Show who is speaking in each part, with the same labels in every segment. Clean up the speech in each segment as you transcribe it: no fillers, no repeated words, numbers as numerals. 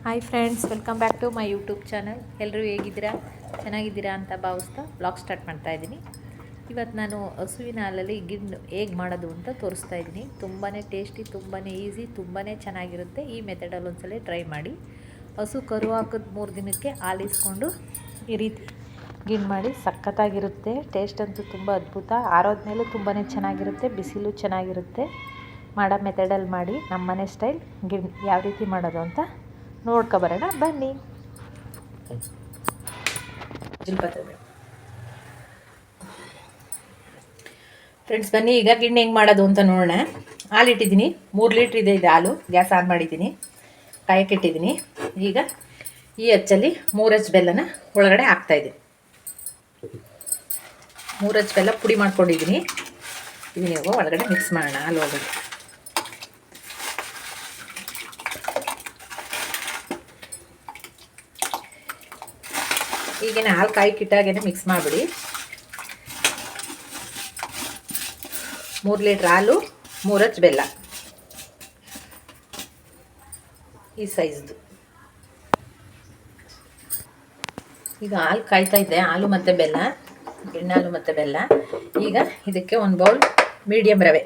Speaker 1: Hi friends, welcome back to my YouTube channel. ಎಲ್ಲರೂ ಹೇಗಿದ್ದೀರಾ? ಚೆನ್ನಾಗಿದ್ದೀರಾ ಅಂತ ಭಾವಿಸ್ತಾ ಬ್ಲಾಗ್ ಸ್ಟಾರ್ಟ್ ಮಾಡ್ತಾ ಇದ್ದೀನಿ. ಇವತ್ತು ನಾನು ಹಸುವಿನ ಹಾಲಲ್ಲಿ ಗಿಣ್ಣು ಹೇಗೆ ಮಾಡೋದು ಅಂತ ತೋರಿಸ್ತಾ ಇದ್ದೀನಿ. ತುಂಬಾ ಟೇಸ್ಟಿ, ತುಂಬಾ ಈಸಿ, ತುಂಬಾ ಚೆನ್ನಾಗಿರುತ್ತೆ. ಈ ಮೆಥಡಲ್ಲಿ ಒಂದ್ಸಲ ಟ್ರೈ ಮಾಡಿ. ಹಸು ಕರು ಹಾಕಿದ 3 ದಿನಕ್ಕೆ ಹಾಲು ಇಸ್ಕೊಂಡು ಈ ರೀತಿ ಗಿಣ್ಣು ಮಾಡಿ ಸಖತ್ತಾಗಿರುತ್ತೆ. ಟೇಸ್ಟ್ ಅಂತೂ ತುಂಬ ಅದ್ಭುತ. ಆರೋದ್ಮೇಲೂ ತುಂಬಾ ಚೆನ್ನಾಗಿರುತ್ತೆ, ಬಿಸಿಲು ಚೆನ್ನಾಗಿರುತ್ತೆ. ಮಾಡೋ ಮೆಥಡಲ್ಲಿ ಮಾಡಿ ನಮ್ಮನೆ ಸ್ಟೈಲ್ ಗಿಣ್ಣು ಯಾವ ರೀತಿ ಮಾಡೋದು ಅಂತ ನೋಡ್ಕೊಬರೋಣ ಬನ್ನಿ. ಫ್ರೆಂಡ್ಸ್ ಬನ್ನಿ, ಈಗ ಗಿಣ್ಣು ಹೆಂಗೆ ಮಾಡೋದು ಅಂತ ನೋಡೋಣ. ಹಾಲು ಇಟ್ಟಿದ್ದೀನಿ, 3 ಲೀಟ್ರ್ ಇದೆ. ಇದು ಹಾಲು ಗ್ಯಾಸ್ ಆನ್ ಮಾಡಿದ್ದೀನಿ, ಕಾಯಕ್ಕೆ ಇಟ್ಟಿದ್ದೀನಿ. ಈಗ ಈ ಅಚ್ಚಲ್ಲಿ 3 ಅಚ್ಚು ಬೆಲ್ಲನ ಒಳಗಡೆ ಹಾಕ್ತಾಯಿದ್ದೀನಿ. 3 ಅಚ್ಚು ಬೆಲ್ಲ ಪುಡಿ ಮಾಡ್ಕೊಂಡಿದ್ದೀನಿ. ಇದನ್ನ ಒಳಗಡೆ ಮಿಕ್ಸ್ ಮಾಡೋಣ. ಹಾಲು ಒಳಗಡೆ ಈಗೇನೆ ಹಾಲು ಕಾಯಿಕಿಟ್ಟಾಗೇನೆ ಮಿಕ್ಸ್ ಮಾಡಿಬಿಡಿ. 3 ಲೀಟ್ರ್ ಹಾಲು, 3 ಅಚ್ಚು ಬೆಲ್ಲ, ಈ ಸೈಜ್ದು. ಈಗ ಹಾಲು ಕಾಯ್ತಾ ಇದ್ದೆ, ಹಾಲು ಮತ್ತು ಬೆಲ್ಲ, ಗಿಣ್ಣಾಲು ಮತ್ತು ಬೆಲ್ಲ. ಈಗ ಇದಕ್ಕೆ 1 ಬೌಲ್ ಮೀಡಿಯಮ್ ರವೆ,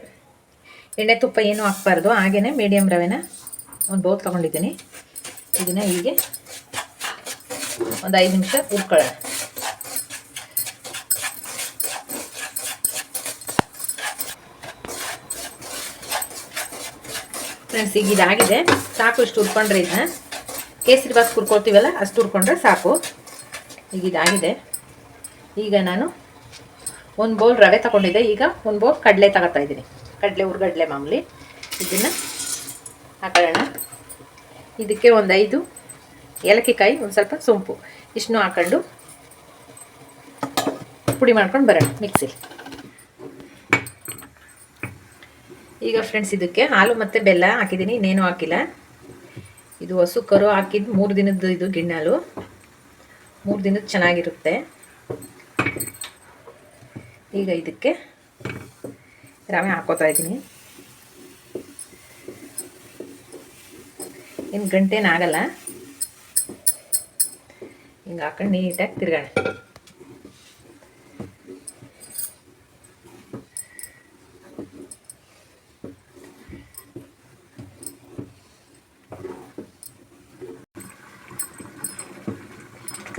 Speaker 1: ಎಣ್ಣೆ ತುಪ್ಪ ಏನೂ ಹಾಕ್ಬಾರ್ದು, ಹಾಗೆಯೇ ಮೀಡಿಯಮ್ ರವೆನ 1 ಬೌಲ್ ತೊಗೊಂಡಿದ್ದೀನಿ. ಇದನ್ನು ಹೀಗೆ ಒಂದು 5 ನಿಮಿಷ ಹುರ್ಕೊಳ್ಳೋಣ. ಫ್ರೆಂಡ್ಸ್, ಈಗ ಇದಾಗಿದೆ, ಸಾಕು. ಇಷ್ಟು ಹುರ್ಕೊಂಡ್ರೆ ಇದನ್ನ ಕೇಸರಿ ಬಾತ್ ಹುರ್ಕೊಳ್ತೀವಲ್ಲ ಅಷ್ಟು ಹುರ್ಕೊಂಡ್ರೆ ಸಾಕು. ಈಗ ಇದಾಗಿದೆ. ಈಗ ನಾನು 1 ಬೌಲ್ ರವೆ ತಗೊಂಡಿದ್ದೆ. ಈಗ 1 ಬೌಲ್ ಕಡಲೆ ತಗೋತಾ ಇದ್ದೀನಿ. ಕಡಲೆ, ಹುರ್ಗಡ್ಲೆ ಮಾಮೂಲಿ. ಇದನ್ನು ಹಾಕೊಳ್ಳೋಣ. ಇದಕ್ಕೆ ಒಂದು 5 ಏಲಕ್ಕಿಕಾಯಿ, ಒಂದು ಸ್ವಲ್ಪ ಸೊಂಪು, ಇಷ್ಟನ್ನು ಹಾಕೊಂಡು ಪುಡಿ ಮಾಡ್ಕೊಂಡು ಬರೋಣ ಮಿಕ್ಸಿಲಿ. ಈಗ ಫ್ರೆಂಡ್ಸ್, ಇದಕ್ಕೆ ಹಾಲು ಮತ್ತು ಬೆಲ್ಲ ಹಾಕಿದ್ದೀನಿ, ಇನ್ನೇನು ಹಾಕಿಲ್ಲ. ಇದು ಹಸು ಕರು ಹಾಕಿದ್ದು 3 ದಿನದ್ದು ಇದು ಗಿಣ್ಣಾಲು. 3 ದಿನದ್ದು ಚೆನ್ನಾಗಿರುತ್ತೆ. ಈಗ ಇದಕ್ಕೆ ರವೆ ಹಾಕೋತಾ ಇದ್ದೀನಿ. ಏನು ಗಂಟೇನಾಗಲ್ಲ. ಹಿಂಗೆ ಹಾಕೊಂಡು ನೀಟಾಗಿ ತಿರ್ಗೋಣ.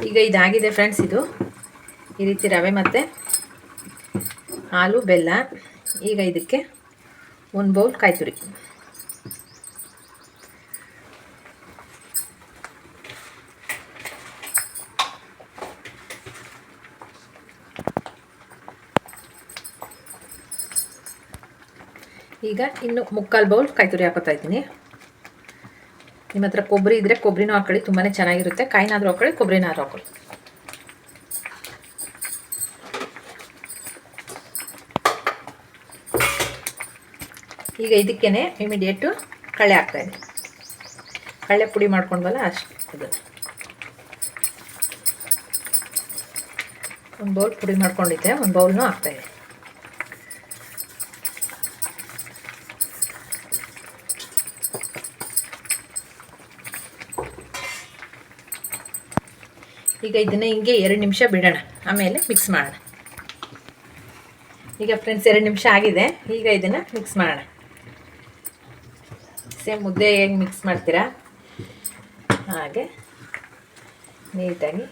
Speaker 1: ಈಗ ಇದಾಗಿದೆ ಫ್ರೆಂಡ್ಸ್. ಇದು ಈ ರೀತಿ ರವೆ ಮತ್ತು ಹಾಲು ಬೆಲ್ಲ. ಈಗ ಇದಕ್ಕೆ 1 ಬೌಲ್ ಕಾಯಿ ತುರಿ, ಈಗ ಇನ್ನು 3/4 ಬೌಲ್ ಕಾಯಿ ತುರಿ ಹಾಕೋತಾ ಇದ್ದೀನಿ. ನಿಮ್ಮ ಹತ್ರ ಕೊಬ್ಬರಿ ಇದ್ದರೆ ಕೊಬ್ಬರಿನೂ ಹಾಕೊಳ್ಳಿ, ತುಂಬಾ ಚೆನ್ನಾಗಿರುತ್ತೆ. ಕಾಯಿನಾದರೂ ಹಾಕೊಳ್ಳಿ, ಕೊಬ್ಬರಿನಾದ್ರೂ ಹಾಕೊಳ್ಳಿ. ಈಗ ಇದಕ್ಕೇ ಇಮಿಡಿಯೇಟು ಕಳ್ಳೆ ಹಾಕ್ತಾಯಿದ್ದೀನಿ. ಕಳ್ಳೆ ಪುಡಿ ಮಾಡ್ಕೊಂಡ್ವಲ್ಲ ಅಷ್ಟು. ಇದು 1 ಬೌಲ್ ಪುಡಿ ಮಾಡ್ಕೊಂಡಿದ್ದೆ, 1 ಬೌಲ್ನೂ ಹಾಕ್ತಾಯಿದ್ದೀನಿ. ಈಗ ಇದನ್ನು ಹಿಂಗೆ 2 ನಿಮಿಷ ಬಿಡೋಣ, ಆಮೇಲೆ ಮಿಕ್ಸ್ ಮಾಡೋಣ. ಈಗ ಫ್ರೆಂಡ್ಸ್ 2 ನಿಮಿಷ ಆಗಿದೆ. ಈಗ ಇದನ್ನು ಮಿಕ್ಸ್ ಮಾಡೋಣ. ಸೇಮ್ ಮುದ್ದೆ ಹೇಗೆ ಮಿಕ್ಸ್ ಮಾಡ್ತೀರಾ ಹಾಗೆ ನೀಟಾಗಿ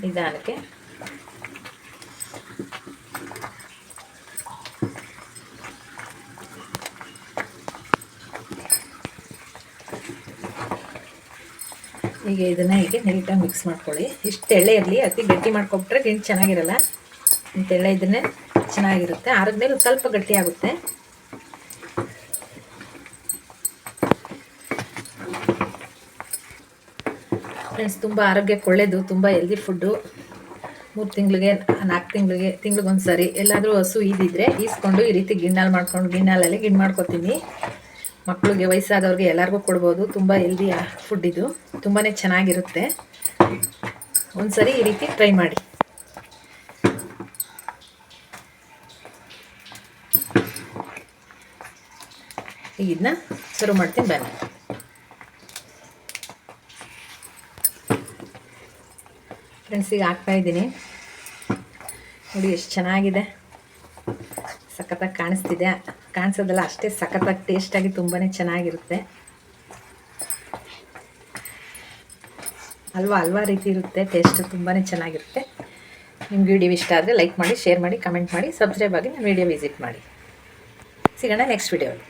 Speaker 1: ನಿಧಾನಕ್ಕೆ ಈಗ ಇದನ್ನು ಹೀಗೆ ನೀಟಾಗಿ ಮಿಕ್ಸ್ ಮಾಡ್ಕೊಳ್ಳಿ. ಇಷ್ಟು ತೆಳ್ಳೆ ಇರಲಿ, ಅತಿ ಗಟ್ಟಿ ಮಾಡ್ಕೊಬಿಟ್ರೆ ಗಿಣ್ಣು ಚೆನ್ನಾಗಿರಲ್ಲ. ತೆಳ್ಳೆ ಇದನ್ನೇ ಚೆನ್ನಾಗಿರುತ್ತೆ. ಆರಿದ್ಮೇಲೆ ಸ್ವಲ್ಪ ಗಟ್ಟಿ ಆಗುತ್ತೆ. ಫ್ರೆಂಡ್ಸ್, ತುಂಬ ಆರೋಗ್ಯಕ್ಕೆ ಒಳ್ಳೆಯದು, ತುಂಬ ಹೆಲ್ದಿ ಫುಡ್ಡು. 3 ತಿಂಗಳಿಗೆ 4 ತಿಂಗಳಿಗೆ ತಿಂಗ್ಳಿಗೊಂದು ಸರಿ ಎಲ್ಲಾದರೂ ಹಸು ಇದ್ದಿದ್ರೆ ಈಸ್ಕೊಂಡು ಈ ರೀತಿ ಗಿಣ್ಣಾಲು ಮಾಡ್ಕೊಂಡು ಗಿಣ್ಣಾಲಲ್ಲಿ ಗಿಣ್ಣು ಮಾಡ್ಕೊತೀನಿ. ಮಕ್ಕಳಿಗೆ, ವಯಸ್ಸಾದವ್ರಿಗೆ ಎಲ್ಲರಿಗೂ ಕೊಡ್ಬೋದು. ತುಂಬ ಹೆಲ್ದಿ ಫುಡ್ ಇದು, ತುಂಬಾ ಚೆನ್ನಾಗಿರುತ್ತೆ. ಒಂದು ಸರಿ ಈ ರೀತಿ ಟ್ರೈ ಮಾಡಿ. ಈಗ ಇದನ್ನ ಸರ್ವ್ ಮಾಡ್ತೀನಿ ಬನ್ನಿ. ಫ್ರೆಂಡ್ಸ್, ಈಗ ಹಾಕ್ತಾಯಿದ್ದೀನಿ ನೋಡಿ, ಎಷ್ಟು ಚೆನ್ನಾಗಿದೆ, ಸಖತ್ತಾಗಿ ಕಾಣಿಸ್ತಿದೆ. ಕಾಣಿಸೋದಲ್ಲ, ಅಷ್ಟೇ ಸಖತ್ತಾಗಿ ಟೇಸ್ಟಾಗಿ ತುಂಬಾ ಚೆನ್ನಾಗಿರುತ್ತೆ. ಹಲ್ವಾ ರೀತಿ ಇರುತ್ತೆ, ಟೇಸ್ಟ್ ತುಂಬಾ ಚೆನ್ನಾಗಿರುತ್ತೆ. ನಿಮ್ಗೆ ವಿಡಿಯೋ ಇಷ್ಟ ಆದರೆ ಲೈಕ್ ಮಾಡಿ, ಶೇರ್ ಮಾಡಿ, ಕಮೆಂಟ್ ಮಾಡಿ, ಸಬ್ಸ್ಕ್ರೈಬ್ ಆಗಿ ನನ್ನ ವಿಡಿಯೋ ವಿಸಿಟ್ ಮಾಡಿ. ಸಿಗೋಣ ನೆಕ್ಸ್ಟ್ ವಿಡಿಯೋಲಿ.